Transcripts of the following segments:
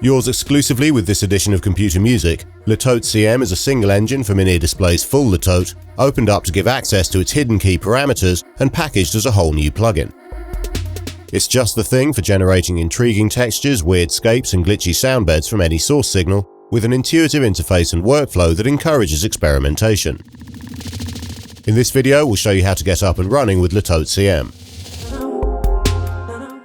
Yours exclusively with this edition of Computer Music, Litote CM is a single engine from Inear Display's full Litote, opened up to give access to its hidden key parameters and packaged as a whole new plugin. It's just the thing for generating intriguing textures, weird scapes and glitchy sound beds from any source signal, with an intuitive interface and workflow that encourages experimentation. In this video, we'll show you how to get up and running with Litote CM.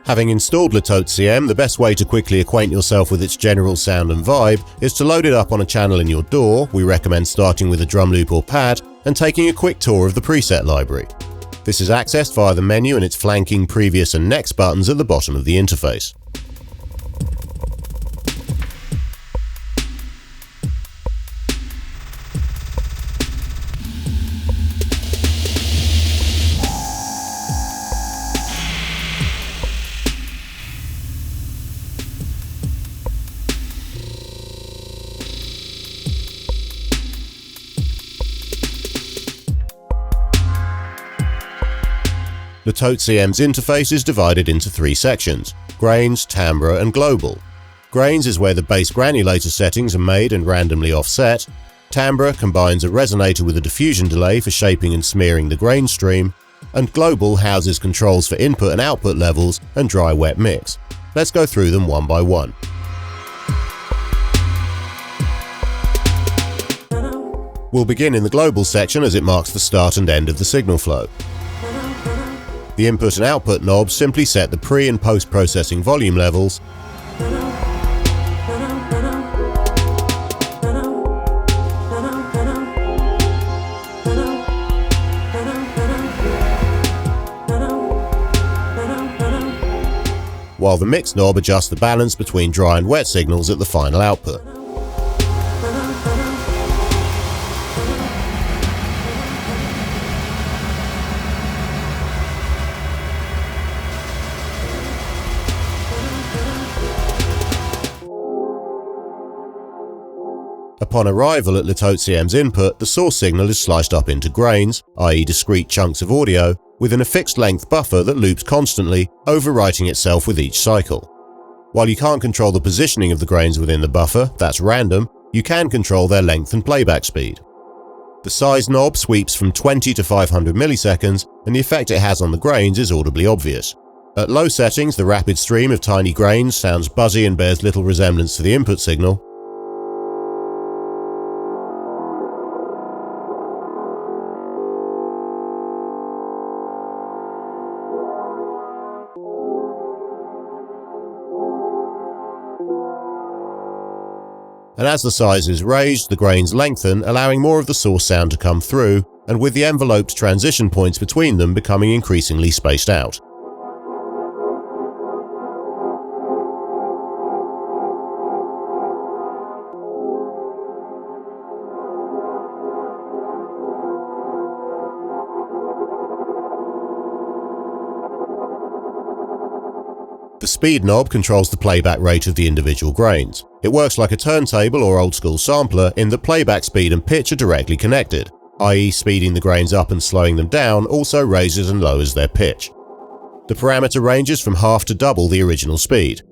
Having installed Litote CM, the best way to quickly acquaint yourself with its general sound and vibe is to load it up on a channel in your DAW. We recommend starting with a drum loop or pad and taking a quick tour of the preset library. This is accessed via the menu and its flanking previous and next buttons at the bottom of the interface. Litote CM's interface is divided into three sections: Grains, Timbre and Global. Grains is where the bass granulator settings are made and randomly offset. Timbre combines a resonator with a diffusion delay for shaping and smearing the grain stream. And Global houses controls for input and output levels and dry-wet mix. Let's go through them one by one. We'll begin in the Global section as it marks the start and end of the signal flow. The input and output knobs simply set the pre- and post-processing volume levels, while the mix knob adjusts the balance between dry and wet signals at the final output. Upon arrival at Litote CM's input, the source signal is sliced up into grains, i.e. discrete chunks of audio, within a fixed length buffer that loops constantly, overwriting itself with each cycle. While you can't control the positioning of the grains within the buffer, that's random, you can control their length and playback speed. The size knob sweeps from 20 to 500 milliseconds, and the effect it has on the grains is audibly obvious. At low settings, the rapid stream of tiny grains sounds buzzy and bears little resemblance to the input signal. And as the size is raised, the grains lengthen, allowing more of the source sound to come through, and with the enveloped transition points between them becoming increasingly spaced out. The speed knob controls the playback rate of the individual grains. It works like a turntable or old-school sampler in that playback speed and pitch are directly connected, i.e. speeding the grains up and slowing them down also raises and lowers their pitch. The parameter ranges from half to double the original speed.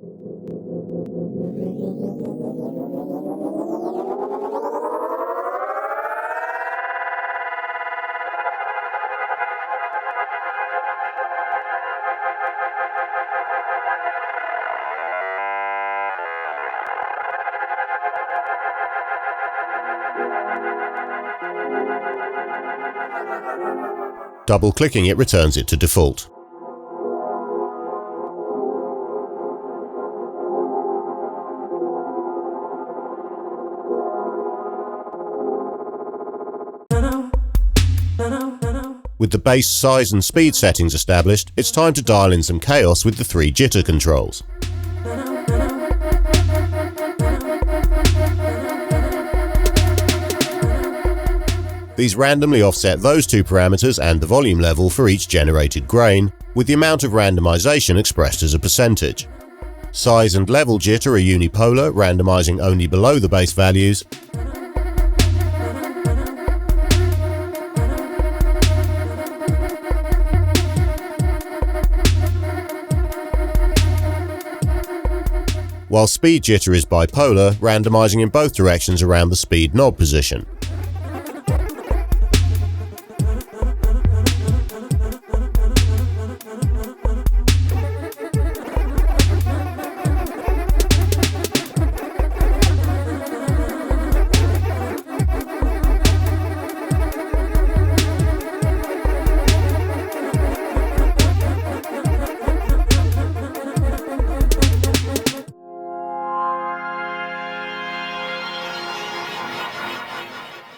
Double-clicking it returns it to default. With the bass size and speed settings established, it's time to dial in some chaos with the three jitter controls. These randomly offset those two parameters and the volume level for each generated grain, with the amount of randomization expressed as a percentage. Size and level jitter are unipolar, randomizing only below the base values, while speed jitter is bipolar, randomizing in both directions around the speed knob position.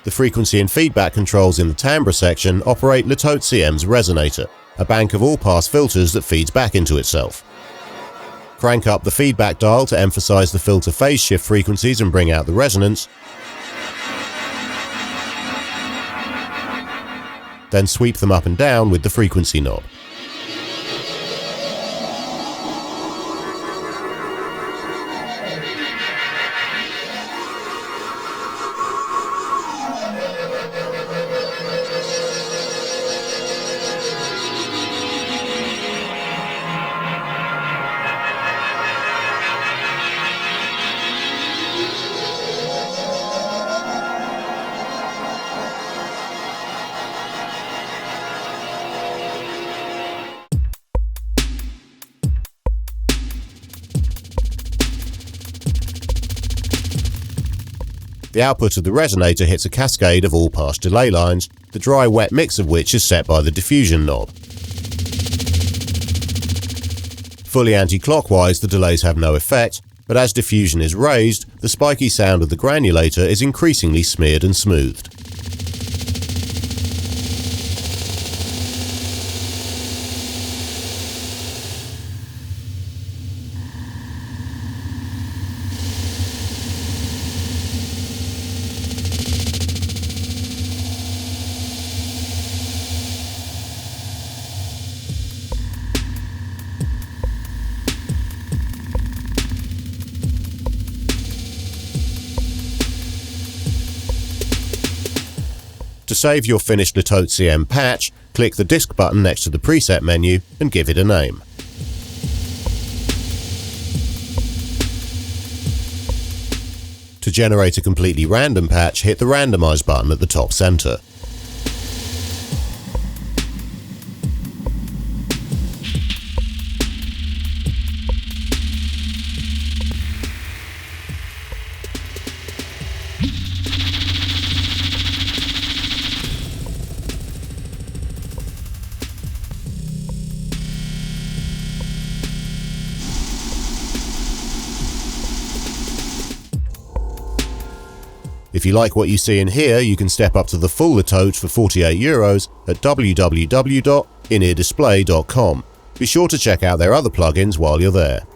The frequency and feedback controls in the timbre section operate Litote CM's resonator, a bank of all-pass filters that feeds back into itself. Crank up the feedback dial to emphasize the filter phase shift frequencies and bring out the resonance. Then sweep them up and down with the frequency knob. The output of the resonator hits a cascade of all-pass delay lines, the dry-wet mix of which is set by the diffusion knob. Fully anti-clockwise, the delays have no effect, but as diffusion is raised, the spiky sound of the granulator is increasingly smeared and smoothed. To save your finished Litote CM patch, click the disk button next to the preset menu and give it a name. To generate a completely random patch, hit the randomize button at the top center. If you like what you see and hear, you can step up to the full Litote for €48 at www.ineardisplay.com. Be sure to check out their other plugins while you're there.